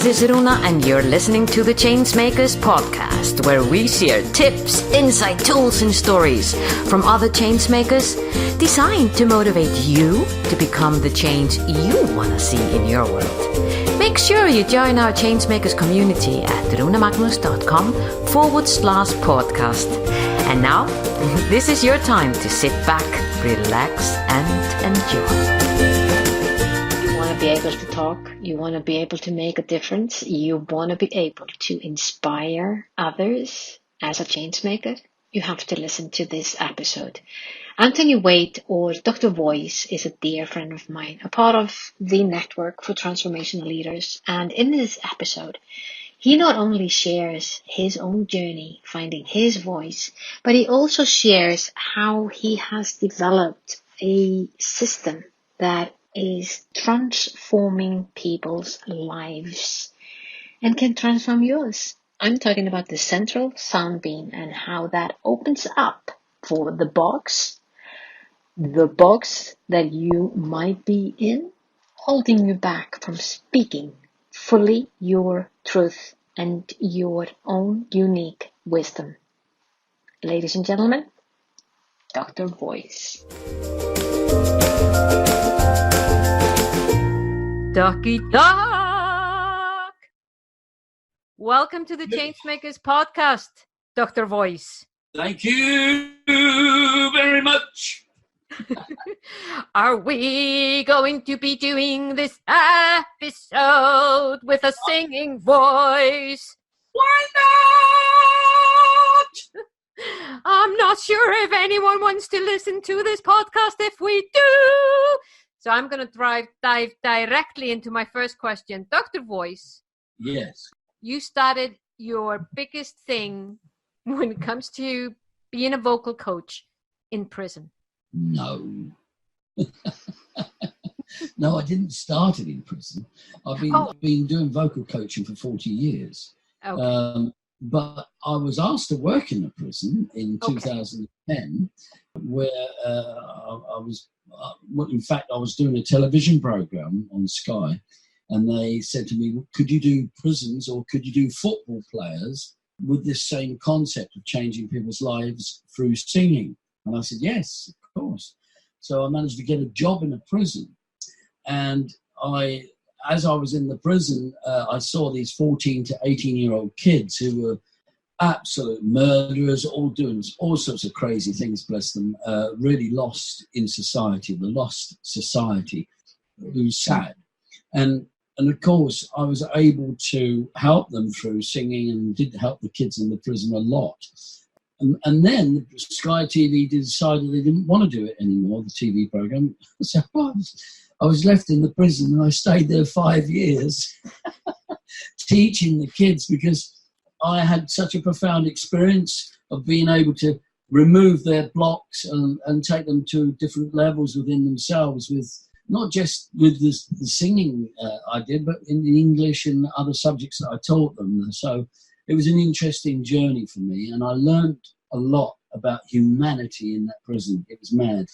This is Runa, and you're listening to the Changemakers podcast, where we share tips, insight, tools, and stories from other changemakers designed to motivate you to become the change you want to see in your world. Make sure you join our Changemakers community at runamagnus.com/podcast. And now, this is your time to sit back, relax, and enjoy. Be able to talk, you want to be able to make a difference, you want to be able to inspire others as a change maker, you have to listen to this episode. Anthony Waite, or Dr. Voice, is a dear friend of mine, a part of the network for transformational leaders, and in this episode he not only shares his own journey finding his voice, but he also shares how he has developed a system that is transforming people's lives and can transform yours. I'm talking about the central sound beam and how that opens up for the box that you might be in, holding you back from speaking fully your truth and your own unique wisdom. Ladies and gentlemen, Dr. Voice. Ducky Duck! Welcome to the Changemakers podcast, Dr. Voice. Thank you very much. Are we going to be doing this episode with a singing voice? Why not? I'm not sure if anyone wants to listen to this podcast if we do. So I'm going to dive directly into my first question. Dr. Voice. Yes. You started your biggest thing when it comes to being a vocal coach in prison. No. No, I didn't start it in prison. I've been doing vocal coaching for 40 years. Okay. But I was asked to work in a prison in 2010, where I was... in fact, I was doing a television program on Sky, and they said to me, could you do prisons or could you do football players with this same concept of changing people's lives through singing? And I said, yes, of course. So I managed to get a job in a prison. And as I was in the prison, I saw these 14 to 18-year-old kids who were absolute murderers, all doing all sorts of crazy things, bless them, really lost in society, the lost society. It was sad. And of course, I was able to help them through singing and did help the kids in the prison a lot. And then Sky TV decided they didn't want to do it anymore, the TV program. So I was left in the prison, and I stayed there 5 years teaching the kids, because I had such a profound experience of being able to remove their blocks and take them to different levels within themselves, with not just with the singing I did, but in English and other subjects that I taught them. So it was an interesting journey for me, and I learned a lot about humanity in that prison. It was mad.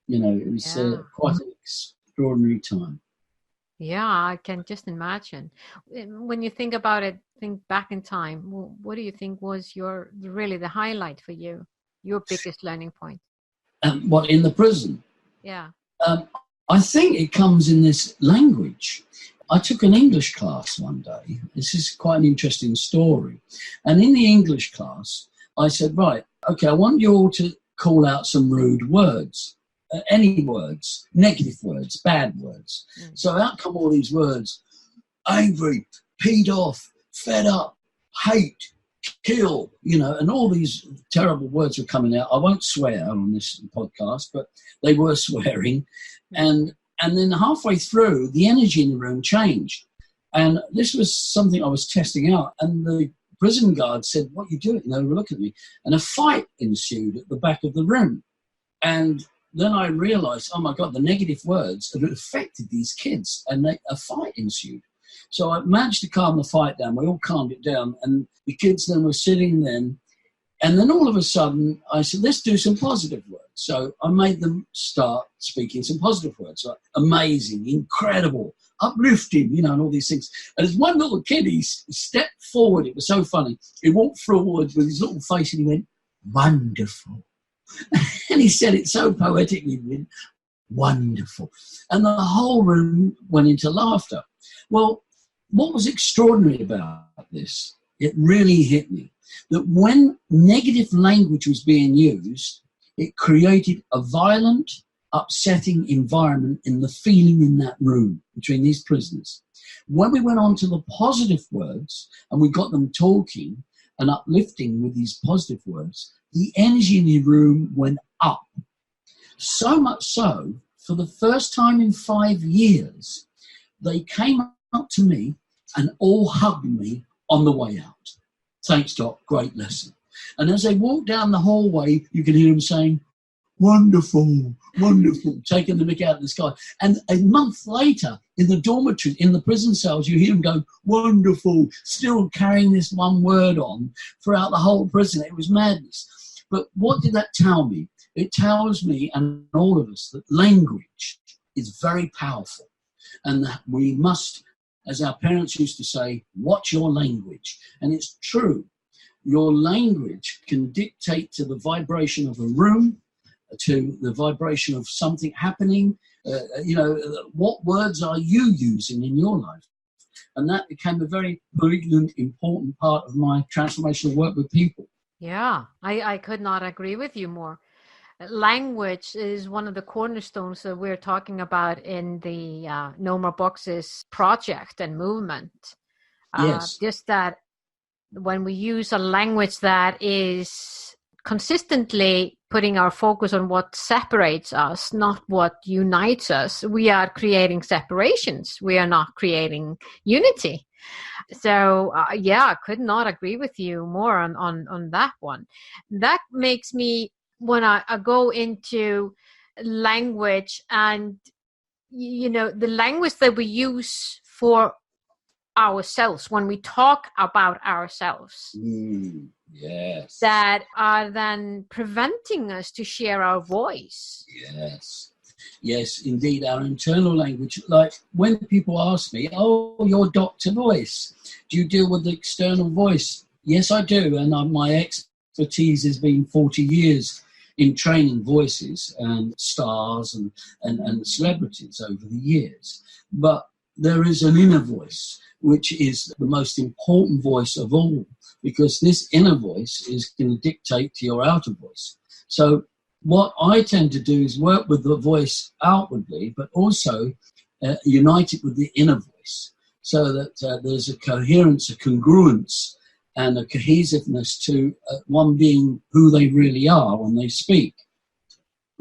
You know, it was quite an extraordinary time. Yeah, I can just imagine. When you think about it, think back in time, what do you think was really the highlight for you, your biggest learning point? What, in the prison? Yeah. I think it comes in this language. I took an English class one day. This is quite an interesting story. And in the English class, I said, right, okay, I want you all to call out some rude words. Any words, negative words, bad words. So out come all these words: angry, peed off, fed up, hate, kill, and all these terrible words were coming out. I won't swear on this podcast, but they were swearing. And then halfway through, the energy in the room changed. And this was something I was testing out. And the prison guard said, what are you doing? Look at me. And a fight ensued at the back of the room. And then I realized, oh my God, the negative words had affected these kids, and a fight ensued. So I managed to calm the fight down. We all calmed it down, and the kids then were sitting then. And then all of a sudden I said, let's do some positive words. So I made them start speaking some positive words, like amazing, incredible, uplifting, you know, and all these things. And as one little kid, he stepped forward. It was so funny. He walked forward with his little face and he went, wonderful. And he said it so poetically, he went, wonderful. And the whole room went into laughter. Well, what was extraordinary about this, it really hit me, that when negative language was being used, it created a violent, upsetting environment in the feeling in that room between these prisoners. When we went on to the positive words and we got them talking and uplifting with these positive words, the energy in the room went up. So much so, for the first time in 5 years, they came up to me and all hugged me on the way out. Thanks, Doc, great lesson. And as they walked down the hallway, you could hear them saying, wonderful, wonderful, taking the mick out of the sky. And a month later, in the dormitory, in the prison cells, you hear them go, wonderful, still carrying this one word on throughout the whole prison. It was madness. But what did that tell me? It tells me and all of us that language is very powerful and that we must, as our parents used to say, watch your language. And it's true. Your language can dictate to the vibration of a room, to the vibration of something happening. What words are you using in your life? And that became a very brilliant, important part of my transformational work with people. Yeah, I could not agree with you more. Language is one of the cornerstones that we're talking about in the No More Boxes project and movement. Yes. Just that when we use a language that is consistently putting our focus on what separates us, not what unites us, we are creating separations. We are not creating unity. So, I could not agree with you more on that one. That makes me, when I go into language and, the language that we use for ourselves, when we talk about ourselves, yes, that are then preventing us to share our voice. Yes, indeed, our internal language. Like when people ask me, oh, your doctor voice, do you deal with the external voice? Yes, I do. And my expertise has been 40 years in training voices and stars and celebrities over the years. But there is an inner voice, which is the most important voice of all, because this inner voice is going to dictate to your outer voice. So what I tend to do is work with the voice outwardly, but also unite it with the inner voice, so that there's a coherence, a congruence, and a cohesiveness to one being who they really are when they speak.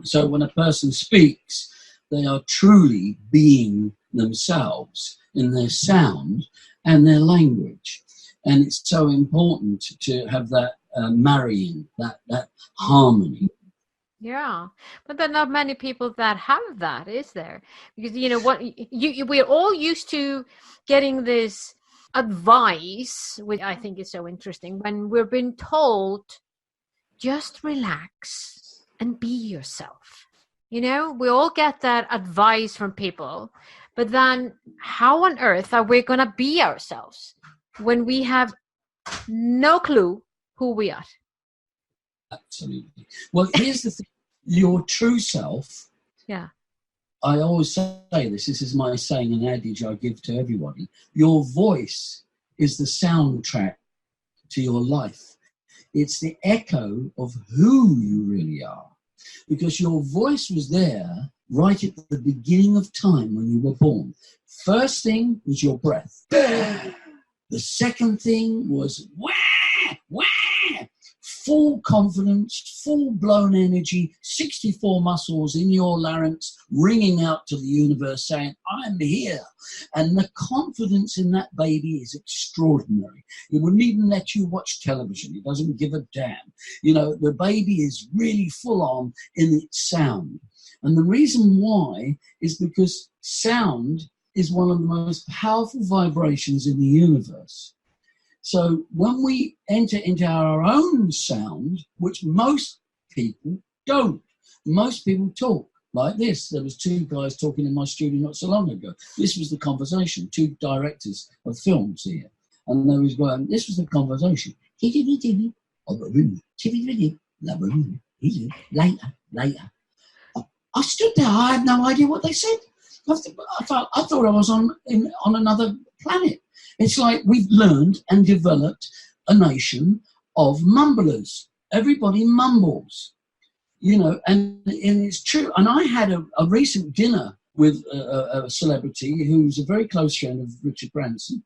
So when a person speaks, they are truly being themselves in their sound and their language. And it's so important to have that marrying, that harmony. Yeah, but there are not many people that have that, is there? Because we're all used to getting this advice, which I think is so interesting, when we're being told, just relax and be yourself. We all get that advice from people, but then how on earth are we going to be ourselves when we have no clue who we are? Absolutely. Well, here's the thing. Your true self. Yeah. I always say this is my saying, an adage I give to everybody. Your voice is the soundtrack to your life. It's the echo of who you really are. Because your voice was there right at the beginning of time when you were born. First thing was your breath. The second thing was wah, wah. Full confidence, full-blown energy, 64 muscles in your larynx ringing out to the universe saying, I'm here. And the confidence in that baby is extraordinary. It wouldn't even let you watch television. It doesn't give a damn. The baby is really full on in its sound. And the reason why is because sound is one of the most powerful vibrations in the universe. So when we enter into our own sound, which most people don't, Most people talk like this. There was two guys talking in my studio not so long ago. This was the conversation. Two directors of films here. And they was going, this was the conversation. Later. I stood there. I had no idea what they said. I thought I was on another planet. It's like we've learned and developed a nation of mumblers. Everybody mumbles, and it's true. And I had a recent dinner with a celebrity who's a very close friend of Richard Branson.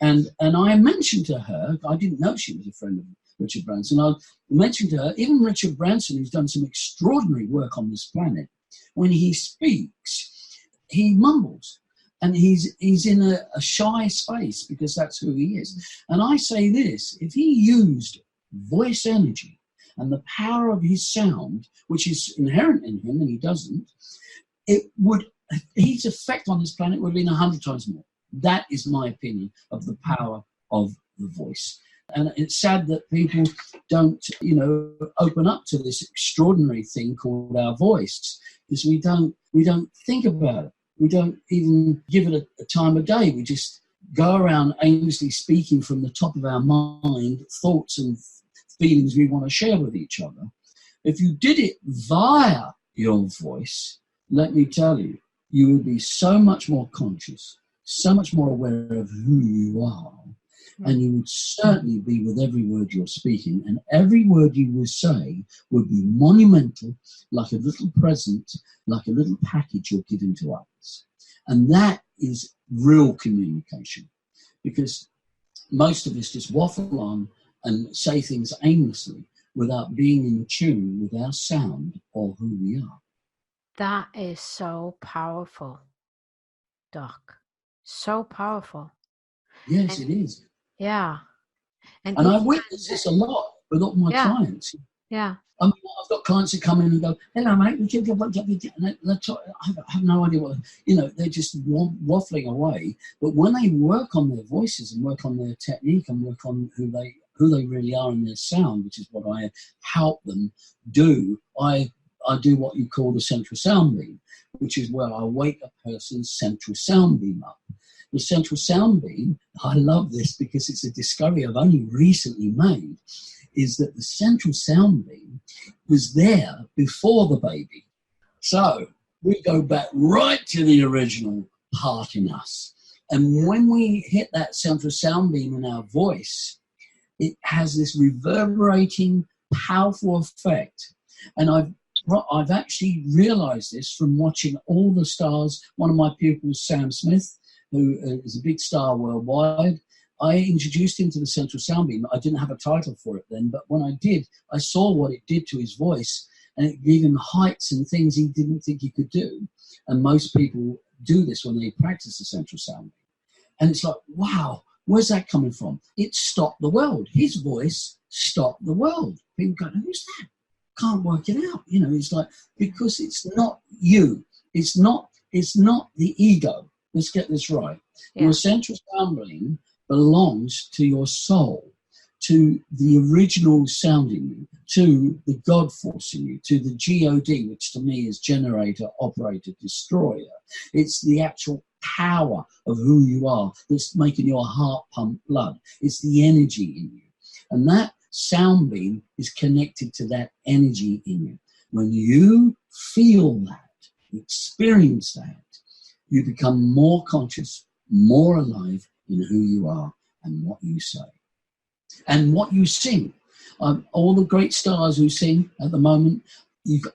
And I mentioned to her, I didn't know she was a friend of Richard Branson. I mentioned to her, even Richard Branson, who's done some extraordinary work on this planet, when he speaks, he mumbles. And he's in a shy space because that's who he is. And I say this, if he used voice energy and the power of his sound, which is inherent in him and he doesn't, his effect on this planet would have been 100 times more. That is my opinion of the power of the voice. And it's sad that people don't, open up to this extraordinary thing called our voice, because we don't think about it. We don't even give it a time of day. We just go around aimlessly speaking from the top of our mind, thoughts and feelings we want to share with each other. If you did it via your voice, let me tell you, you would be so much more conscious, so much more aware of who you are. And you would certainly be with every word you're speaking, and every word you would say would be monumental, like a little present, like a little package you're giving to others. And that is real communication, because most of us just waffle on and say things aimlessly without being in tune with our sound or who we are. That is so powerful, Doc. So powerful. Yes, it is. Yeah. And I witness this a lot with all my clients. Yeah. I mean, I've got clients that come in and go, hello, mate. And I have no idea what, they're just waffling away. But when they work on their voices and work on their technique and work on who they really are in their sound, which is what I help them do, I do what you call the central sound beam, which is where I wake a person's central sound beam up. The central sound beam, I love this because it's a discovery I've only recently made, is that the central sound beam was there before the baby. So we go back right to the original part in us. And when we hit that central sound beam in our voice, it has this reverberating, powerful effect. And I've actually realized this from watching all the stars. One of my pupils, Sam Smith, who is a big star worldwide, I introduced him to the central sound beam. I didn't have a title for it then, but when I did, I saw what it did to his voice, and it gave him heights and things he didn't think he could do. And most people do this when they practice the central sound beam. And it's like, wow, where's that coming from? It stopped the world. His voice stopped the world. People go, who's that? Can't work it out. It's like, because it's not you. It's not the ego. Let's get this right. Yeah. Your central sound beam belongs to your soul, to the original sound in you, to the God force in you, to the God, which to me is generator, operator, destroyer. It's the actual power of who you are that's making your heart pump blood. It's the energy in you. And that sound beam is connected to that energy in you. When you feel that, experience that, you become more conscious, more alive in who you are and what you say. And what you sing. All the great stars who sing at the moment,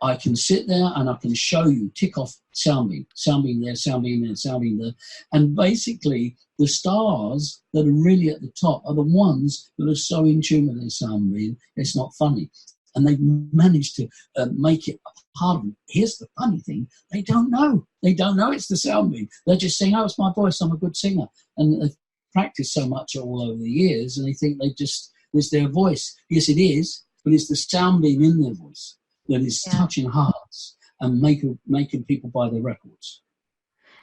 I can sit there and I can show you, tick off sound beam there, sound beam there, sound beam there. And basically, the stars that are really at the top are the ones that are so in tune with their sound beam, it's not funny. And they've managed to make it a part of them. Here's the funny thing, they don't know. They don't know it's the sound beam. They're just saying, oh, it's my voice, I'm a good singer. And they've practiced so much all over the years, and they think it's their voice. Yes, it is, but it's the sound beam in their voice that is touching hearts and making people buy their records.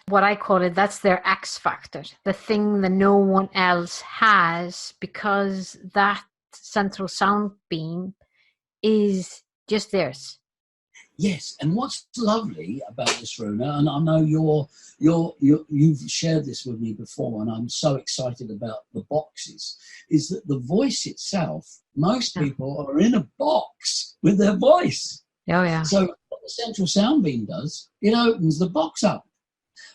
What I call it, that's their X factor, the thing that no one else has, because that central sound beam is just theirs. Yes, and what's lovely about this, Runa, and I know you've shared this with me before, and I'm so excited about the boxes, is that the voice itself, most people are in a box with their voice. Oh, yeah. So what the central sound beam does, it opens the box up.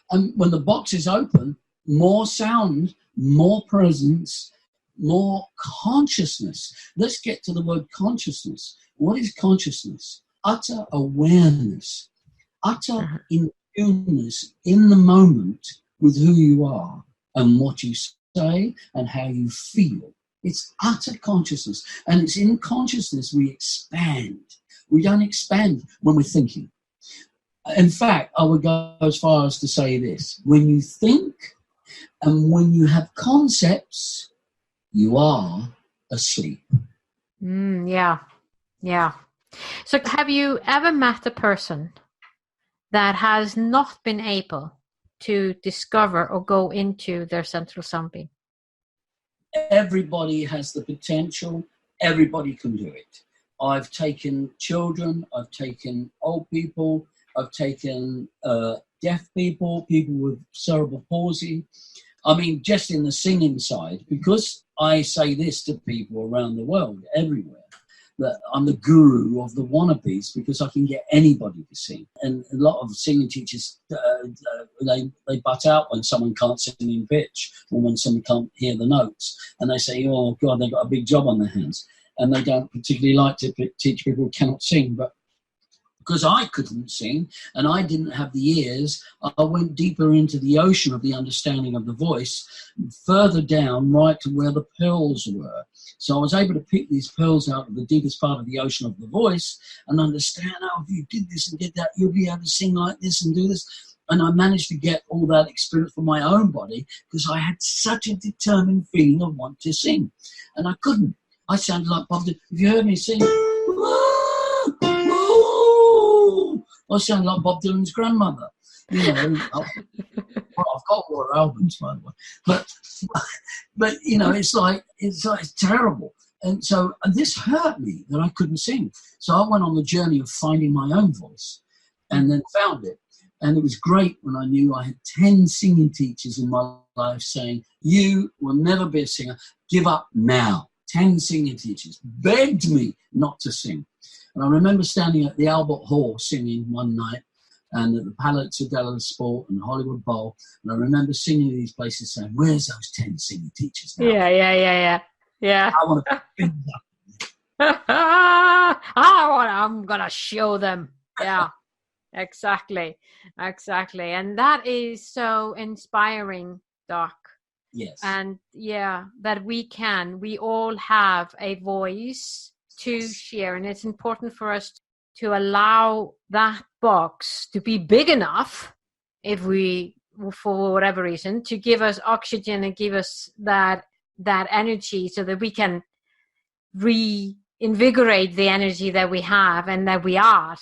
And when the box is open, more sound, more presence, more consciousness. Let's get to the word consciousness. What is consciousness? Utter awareness, utter in tuneness in the moment with who you are and what you say and how you feel. It's utter consciousness. And it's in consciousness we expand. We don't expand when we're thinking. In fact, I would go as far as to say this. When you think and when you have concepts, you are asleep. Yeah. So have you ever met a person that has not been able to discover or go into their central sound beam? Everybody has the potential. Everybody can do it. I've taken children. I've taken old people. I've taken deaf people, people with cerebral palsy. I mean, just in the singing side, because I say this to people around the world, everywhere, that I'm the guru of the wannabes because I can get anybody to sing. And a lot of singing teachers, they butt out when someone can't sing in pitch or when someone can't hear the notes. And they say, oh, God, they've got a big job on their hands. And they don't particularly like to teach people who cannot sing. But because I couldn't sing and I didn't have the ears, I went deeper into the ocean of the understanding of the voice, further down right to where the pearls were. So I was able to pick these pearls out of the deepest part of the ocean of the voice and understand, oh, if you did this and did that, you'll be able to sing like this and do this. And I managed to get all that experience from my own body because I had such a determined feeling of want to sing. And I couldn't. I sounded like Bob Dylan. If you heard me sing, I sound like Bob Dylan's grandmother. You know, I've got more albums, by the way. But you know, it's terrible. And so this hurt me that I couldn't sing. So I went on the journey of finding my own voice and then found it. And it was great when I knew I had 10 singing teachers in my life saying, you will never be a singer. Give up now. 10 singing teachers begged me not to sing. And I remember standing at the Albert Hall singing one night and at the Palazzo della Sport and Hollywood Bowl. And I remember singing in these places saying, where's those 10 singing teachers now? Yeah. I want to be I'm going to show them. Yeah, exactly. And that is so inspiring, Doc. Yes. And yeah, that we all have a voice to share. And it's important for us to allow that box to be big enough, if we, for whatever reason, to give us oxygen and give us that energy so that we can reinvigorate the energy that we have and that we are,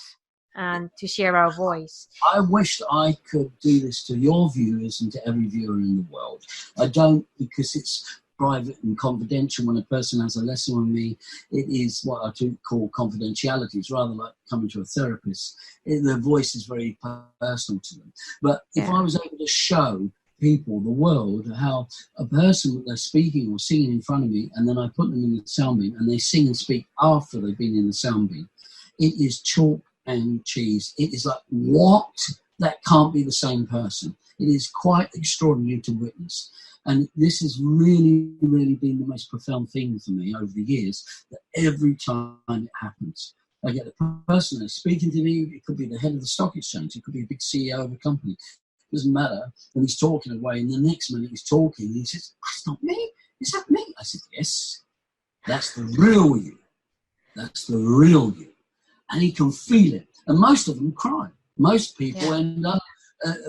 and to share our voice. I wish I could do this to your viewers and to every viewer in the world. I don't, because it's private and confidential. When a person has a lesson with me, it is what I call confidentiality. It's rather like coming to a therapist. Their voice is very personal to them. But if I was able to show people, the world, how a person, they're speaking or singing in front of me, and then I put them in the sound beam and they sing and speak after they've been in the sound beam, it is chalk and cheese. It is like, what? That can't be the same person. It is quite extraordinary to witness. And this has really, really been the most profound thing for me over the years, that every time it happens, I get a person that's speaking to me. It could be the head of the stock exchange. It could be a big CEO of a company. It doesn't matter. And he's talking away, and the next minute he's talking, and he says, that's not me. Is that me? I said, yes, that's the real you. That's the real you. And he can feel it. And most of them cry. Most people end up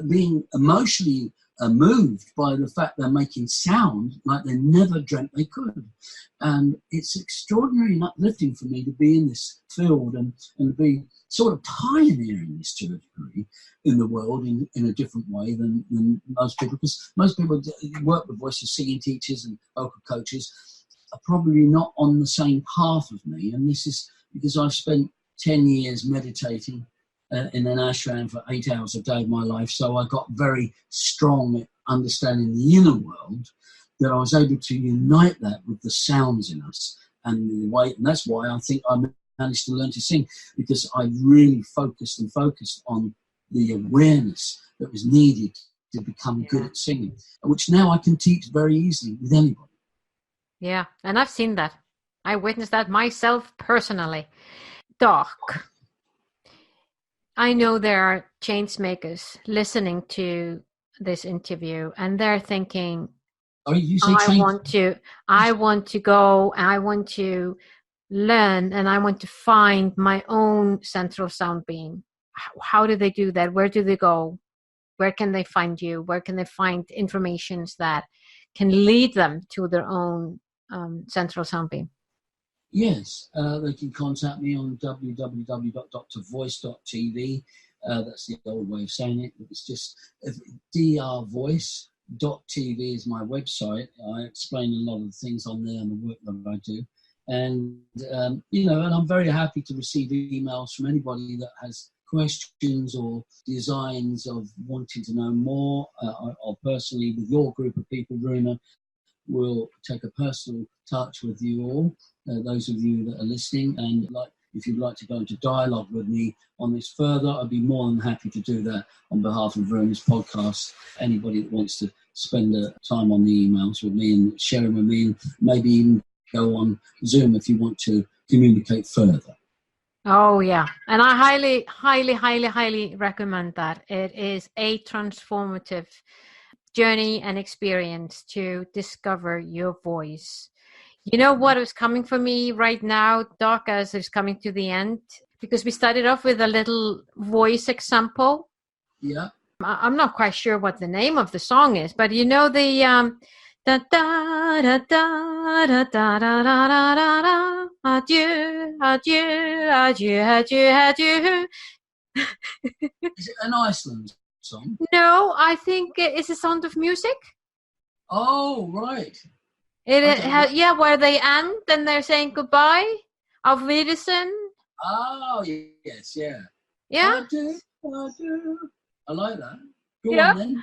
being emotionally moved by the fact they're making sound like they never dreamt they could. And it's extraordinary and uplifting for me to be in this field and be sort of pioneering this to a degree in the world in a different way than most people. Because most people work with voices, singing teachers and vocal coaches are probably not on the same path as me. And this is because I've spent 10 years meditating, in an ashram for 8 hours a day of my life. So I got very strong understanding the inner world, that I was able to unite that with the sounds in us and the way. And that's why I think I managed to learn to sing, because I really focused on the awareness that was needed to become good at singing, which now I can teach very easily with anybody. Yeah, and I've seen that. I witnessed that myself personally. Doc, I know there are change makers listening to this interview, and they're thinking, I want to go, and I want to learn, and I want to find my own central sound being. How do they do that? Where do they go? Where can they find you? Where can they find information that can lead them to their own central sound being? Yes, they can contact me on www.drvoice.tv. That's the old way of saying it. It's just drvoice.tv is my website. I explain a lot of the things on there and the work that I do. And, and I'm very happy to receive emails from anybody that has questions or designs of wanting to know more. I'll personally, with your group of people, Runa, will take a personal touch with you all, those of you that are listening, and if you'd like to go into dialogue with me on this further, I'd be more than happy to do that on behalf of Runa's podcast. Anybody that wants to spend time on the emails with me and sharing with me, and maybe even go on Zoom if you want to communicate further. Oh, yeah. And I highly, highly, highly, highly recommend that. It is a transformative journey and experience to discover your voice. You know what is coming for me right now, Doc, as it's coming to the end? Because we started off with a little voice example. Yeah. I'm not quite sure what the name of the song is, but you know the da da da da da da da da da da adieu, adieu, adieu, adieu, adieu. Is it an Iceland song? No, I think it's a Sound of Music. Oh, right. Where they end and they're saying goodbye. Auf Wiedersehen. Oh, yes, yeah. Yeah? I do. I like that. Go Yeah. on then.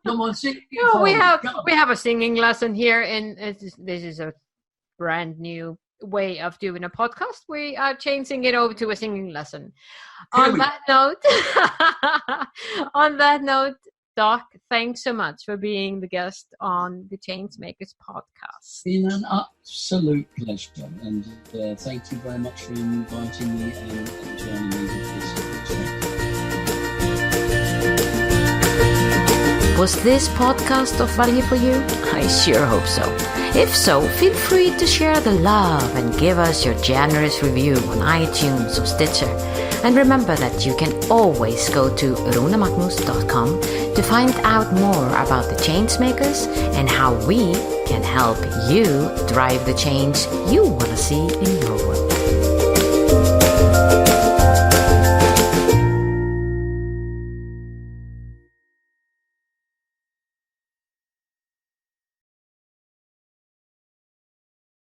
Come on, sing it. No, we have a singing lesson here, and this is a brand new way of doing a podcast. We are changing it over to a singing lesson. On that note, Doc, thanks so much for being the guest on the Changemakers podcast. It's been an absolute pleasure, and thank you very much for inviting me and joining me with this. Was this podcast of value for you? I sure hope so. If so, feel free to share the love and give us your generous review on iTunes or Stitcher. And remember that you can always go to runamagnus.com to find out more about the Changemakers and how we can help you drive the change you want to see in your world.